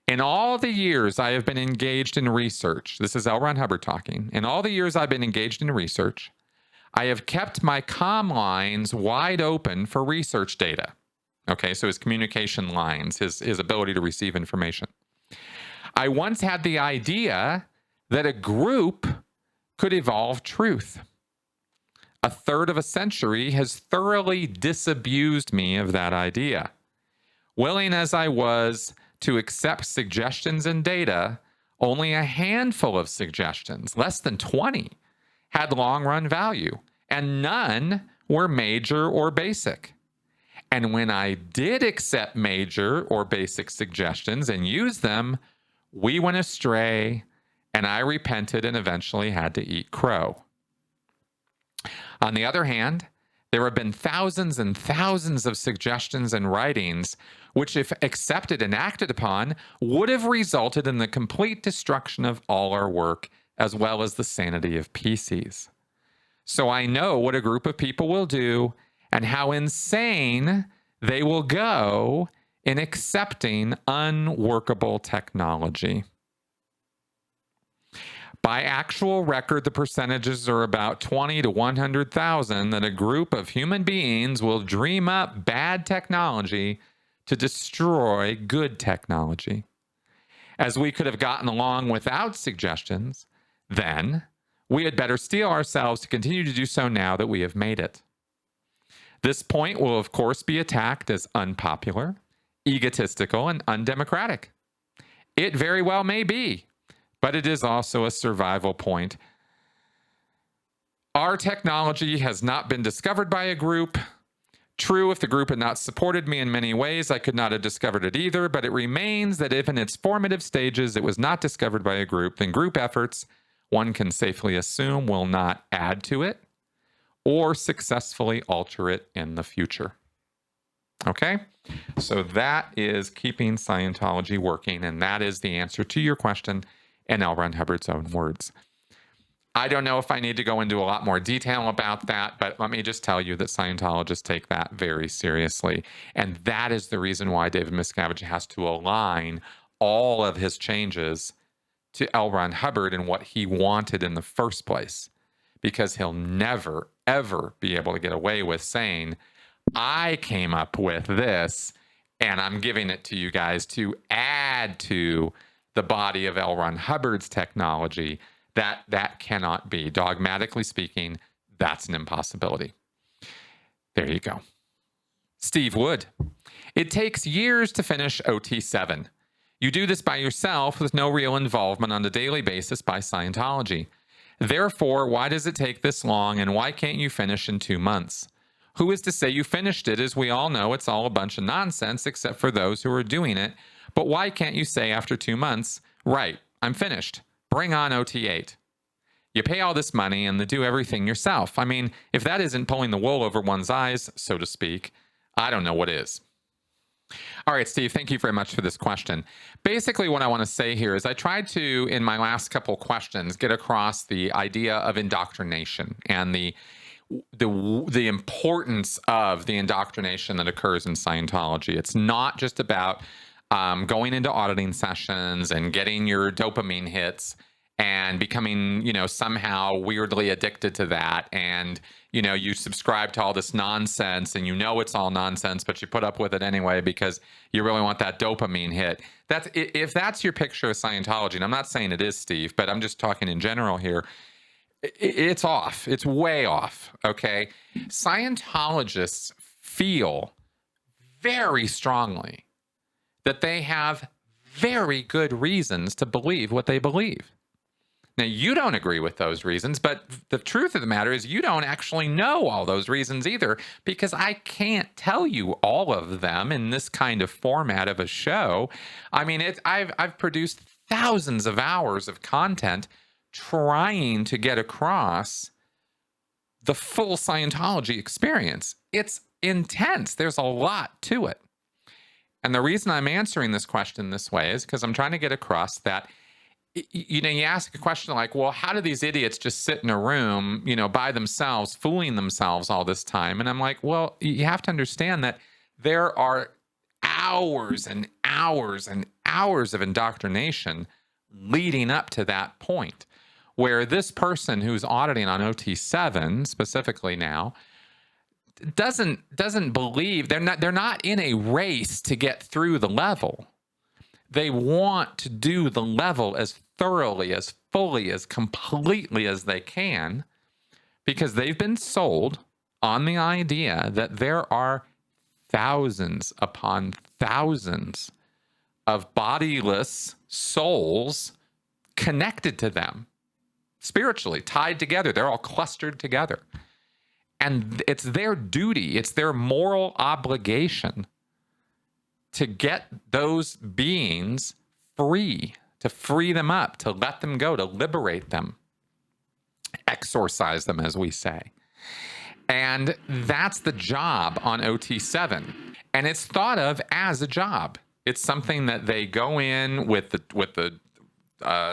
In all the years I have been engaged in research, this is L. Ron Hubbard talking, in all the years I've been engaged in research, I have kept my comm lines wide open for research data. Okay, so his communication lines, his ability to receive information. I once had the idea that a group could evolve truth. A third of a century has thoroughly disabused me of that idea. Willing as I was to accept suggestions and data, only a handful of suggestions, less than 20, had long-run value, and none were major or basic. And when I did accept major or basic suggestions and use them, we went astray, and I repented and eventually had to eat crow. On the other hand, there have been thousands and thousands of suggestions and writings which, if accepted and acted upon, would have resulted in the complete destruction of all our work as well as the sanity of PCs. So I know what a group of people will do and how insane they will go in accepting unworkable technology. By actual record, the percentages are about 20 to 100,000 that a group of human beings will dream up bad technology to destroy good technology. As we could have gotten along without suggestions, then we had better steel ourselves to continue to do so now that we have made it. This point will, of course, be attacked as unpopular, egotistical, and undemocratic. It very well may be, but it is also a survival point. Our technology has not been discovered by a group. True, if the group had not supported me in many ways, I could not have discovered it either, but it remains that if in its formative stages it was not discovered by a group, then group efforts, one can safely assume, will not add to it or successfully alter it in the future. Okay? So that is keeping Scientology working, and that is the answer to your question in L. Ron Hubbard's own words. I don't know if I need to go into a lot more detail about that, but let me just tell you that Scientologists take that very seriously. And that is the reason why David Miscavige has to align all of his changes to L. Ron Hubbard and what he wanted in the first place. Because he'll never, ever be able to get away with saying, I came up with this, and I'm giving it to you guys to add to the body of L. Ron Hubbard's technology. That cannot be. Dogmatically speaking, that's an impossibility. There you go. Steve Wood. It takes years to finish OT7. You do this by yourself with no real involvement on a daily basis by Scientology. Therefore, why does it take this long, and why can't you finish in 2 months? Who is to say you finished it? As we all know, it's all a bunch of nonsense except for those who are doing it. But why can't you say after 2 months, right, I'm finished. Bring on OT8. You pay all this money and do everything yourself. I mean, if that isn't pulling the wool over one's eyes, so to speak, I don't know what is. All right, Steve, thank you very much for this question. Basically, what I want to say here is I tried to, in my last couple questions, get across the idea of indoctrination and the importance of the indoctrination that occurs in Scientology. It's not just about going into auditing sessions and getting your dopamine hits and becoming, somehow weirdly addicted to that. And, you subscribe to all this nonsense and it's all nonsense, but you put up with it anyway because you really want that dopamine hit. If that's your picture of Scientology, and I'm not saying it is, Steve, but I'm just talking in general here, it's off. It's way off, okay? Scientologists feel very strongly that they have very good reasons to believe what they believe. Now, you don't agree with those reasons, but the truth of the matter is you don't actually know all those reasons either, because I can't tell you all of them in this kind of format of a show. I mean, I've produced thousands of hours of content trying to get across the full Scientology experience. It's intense. There's a lot to it. And the reason I'm answering this question this way is because I'm trying to get across that, you ask a question like, well, how do these idiots just sit in a room, by themselves, fooling themselves all this time? And I'm like, well, you have to understand that there are hours and hours and hours of indoctrination leading up to that point where this person who's auditing on OT7 specifically now doesn't believe, they're not in a race to get through the level. They want to do the level as thoroughly, as fully, as completely as they can, because they've been sold on the idea that there are thousands upon thousands of bodiless souls connected to them, spiritually tied together. They're all clustered together. And it's their duty, it's their moral obligation to get those beings free, to free them up, to let them go, to liberate them, exorcise them, as we say. And that's the job on OT7. And it's thought of as a job. It's something that they go in with the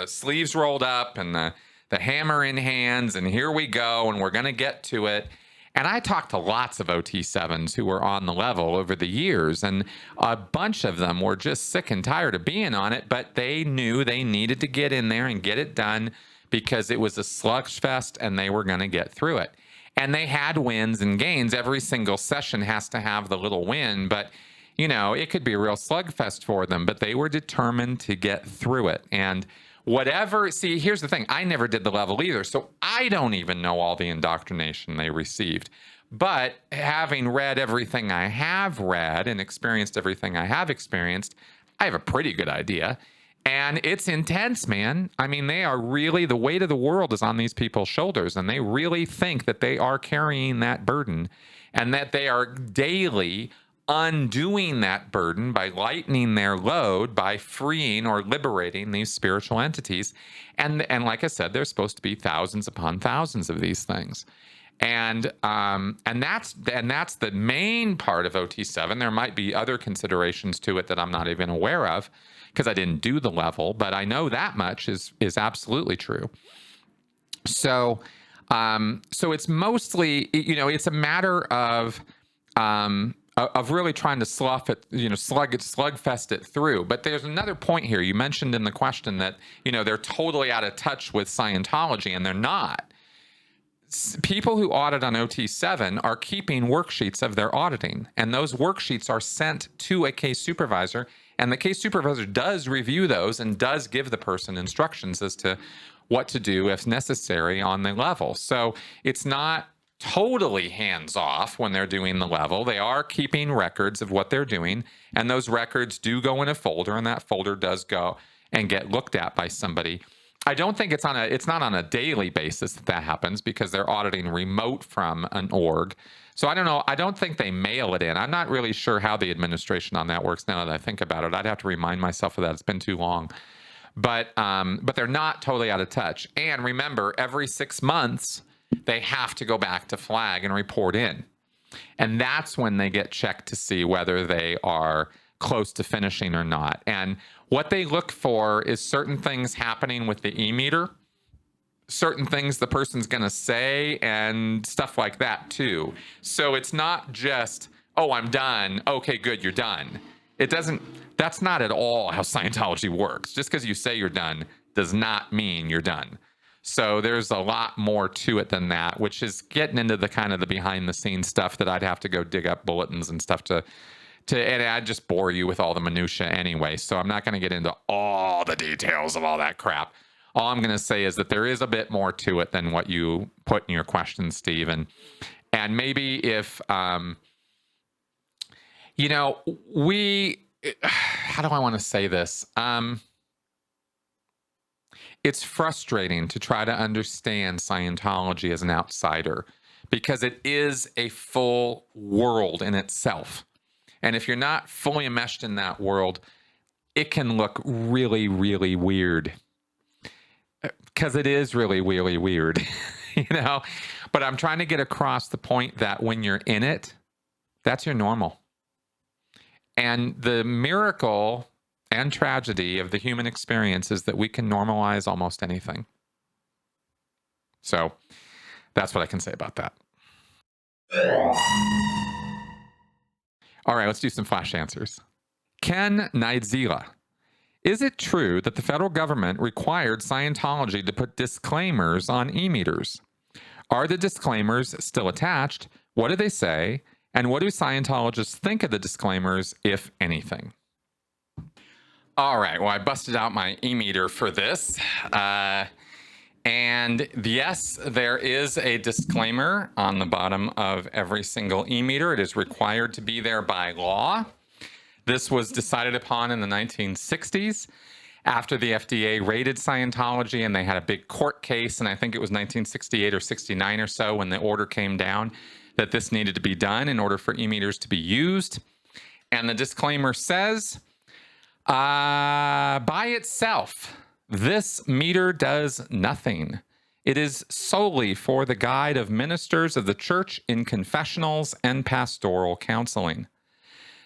sleeves rolled up and the hammer in hands, and here we go, and we're going to get to it. And I talked to lots of OT7s who were on the level over the years, and a bunch of them were just sick and tired of being on it, but they knew they needed to get in there and get it done because it was a slugfest and they were going to get through it. And they had wins and gains. Every single session has to have the little win, but you know, it could be a real slugfest for them, but they were determined to get through it. And whatever, see, here's the thing. I never did the level either, so I don't even know all the indoctrination they received. But having read everything I have read and experienced everything I have experienced, I have a pretty good idea. And it's intense, man. I mean, they are really, the weight of the world is on these people's shoulders, and they really think that they are carrying that burden and that they are daily undoing that burden by lightening their load, by freeing or liberating these spiritual entities. And like I said, there's supposed to be thousands upon thousands of these things. And that's the main part of OT7. There might be other considerations to it that I'm not even aware of because I didn't do the level, but I know that much is absolutely true. So it's mostly, you know, it's a matter of really trying to slugfest it through. But there's another point here. You mentioned in the question that, you know, they're totally out of touch with Scientology, and they're not. People who audit on OT7 are keeping worksheets of their auditing, and those worksheets are sent to a case supervisor, and the case supervisor does review those and does give the person instructions as to what to do if necessary on the level. So it's not totally hands-off when they're doing the level. They are keeping records of what they're doing, and those records do go in a folder, and that folder does go and get looked at by somebody. I don't think it's not on a daily basis that happens because they're auditing remote from an org. So I don't know. I don't think they mail it in. I'm not really sure how the administration on that works now that I think about it. I'd have to remind myself of that. It's been too long. But they're not totally out of touch. And remember, every 6 months, they have to go back to flag and report in. And that's when they get checked to see whether they are close to finishing or not. And what they look for is certain things happening with the e-meter, certain things the person's going to say, and stuff like that too. So it's not just, oh, I'm done. Okay, good, you're done. That's not at all how Scientology works. Just because you say you're done does not mean you're done. So there's a lot more to it than that, which is getting into the kind of the behind the scenes stuff that I'd have to go dig up bulletins and stuff and I'd just bore you with all the minutia anyway. So I'm not going to get into all the details of all that crap. All I'm going to say is that there is a bit more to it than what you put in your question, Steve. And maybe if, you know, how do I want to say this? It's frustrating to try to understand Scientology as an outsider because it is a full world in itself. And if you're not fully enmeshed in that world, it can look really, really weird. Because it is really, really weird, you know? But I'm trying to get across the point that when you're in it, that's your normal. And the miracle and tragedy of the human experience is that we can normalize almost anything. So that's what I can say about that. All right, let's do some flash answers. Ken Naidzila. Is it true that the federal government required Scientology to put disclaimers on e-meters? Are the disclaimers still attached What do they say? And what do Scientologists think of the disclaimers, if anything? All right, well, I busted out my e-meter for this. And yes, there is a disclaimer on the bottom of every single e-meter. It is required to be there by law. This was decided upon in the 1960s after the FDA raided Scientology, and they had a big court case, and I think it was 1968 or 69 or so when the order came down that this needed to be done in order for e-meters to be used. And the disclaimer says, by itself, this meter does nothing. It is solely for the guide of ministers of the church in confessionals and pastoral counseling.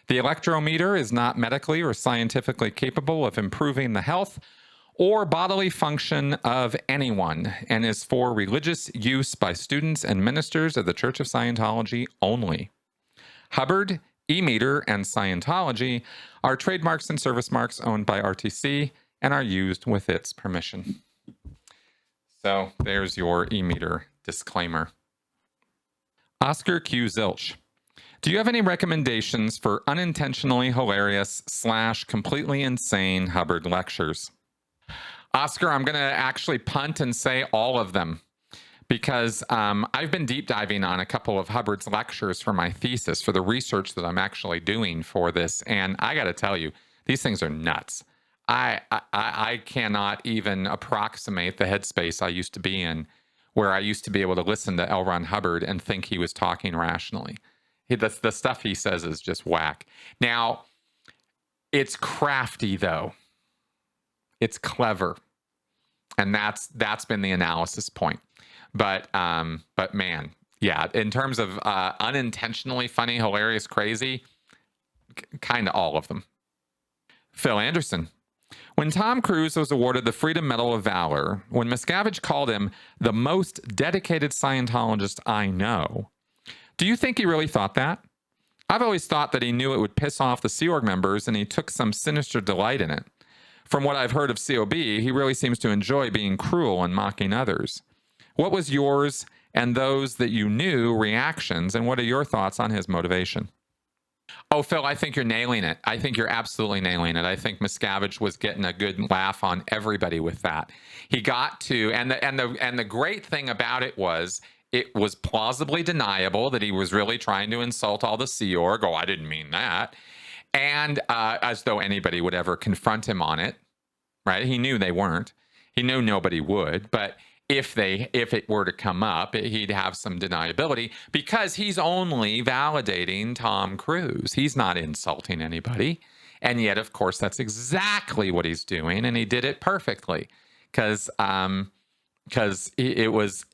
The electrometer is not medically or scientifically capable of improving the health or bodily function of anyone and is for religious use by students and ministers of the Church of Scientology only. Hubbard, e-meter, and Scientology are trademarks and service marks owned by RTC and are used with its permission. So there's your e-meter disclaimer. Oscar Q. Zilch. Do you have any recommendations for unintentionally hilarious / completely insane Hubbard lectures? Oscar, I'm going to actually punt and say all of them because I've been deep diving on a couple of Hubbard's lectures for my thesis, for the research that I'm actually doing for this. And I got to tell you, these things are nuts. I cannot even approximate the headspace I used to be in, where I used to be able to listen to L. Ron Hubbard and think he was talking rationally. The stuff he says is just whack. Now, it's crafty, though. It's clever. And that's been the analysis point. But man, yeah, in terms of unintentionally funny, hilarious, crazy, kind of all of them. Phil Anderson. When Tom Cruise was awarded the Freedom Medal of Valor, when Miscavige called him the most dedicated Scientologist I know, do you think he really thought that? I've always thought that he knew it would piss off the Sea Org members and he took some sinister delight in it. From what I've heard of COB, he really seems to enjoy being cruel and mocking others. What was yours and those that you knew reactions, and what are your thoughts on his motivation? Oh, Phil, I think you're nailing it. I think you're absolutely nailing it. I think Miscavige was getting a good laugh on everybody with that. He got to, and the great thing about it was plausibly deniable that he was really trying to insult all the Sea Org. Oh, I didn't mean that. And as though anybody would ever confront him on it, right? He knew they weren't. He knew nobody would, but if it were to come up, he'd have some deniability because he's only validating Tom Cruise. He's not insulting anybody. And yet, of course, that's exactly what he's doing. And he did it perfectly because it was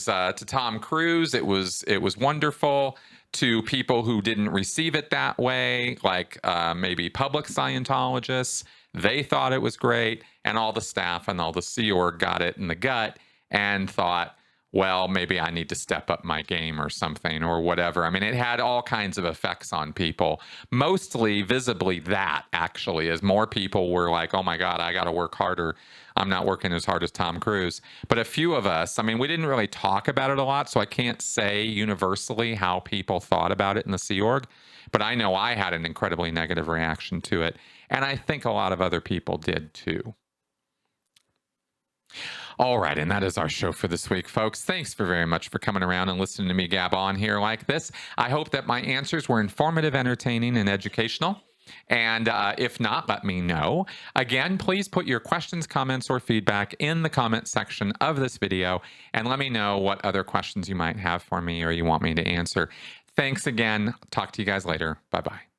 to Tom Cruise, it was wonderful. To people who didn't receive it that way, like maybe public Scientologists, they thought it was great. And all the staff and all the Sea Org got it in the gut and thought, well, maybe I need to step up my game or something or whatever. I mean, it had all kinds of effects on people, mostly visibly that actually, as more people were like, oh my God, I got to work harder. I'm not working as hard as Tom Cruise. But a few of us, I mean, we didn't really talk about it a lot, so I can't say universally how people thought about it in the Sea Org. But I know I had an incredibly negative reaction to it. And I think a lot of other people did too. All right, and that is our show for this week, folks. Thanks very much for coming around and listening to me gab on here like this. I hope that my answers were informative, entertaining, and educational. And if not, let me know. Again, please put your questions, comments, or feedback in the comment section of this video, and let me know what other questions you might have for me or you want me to answer. Thanks again. Talk to you guys later. Bye-bye.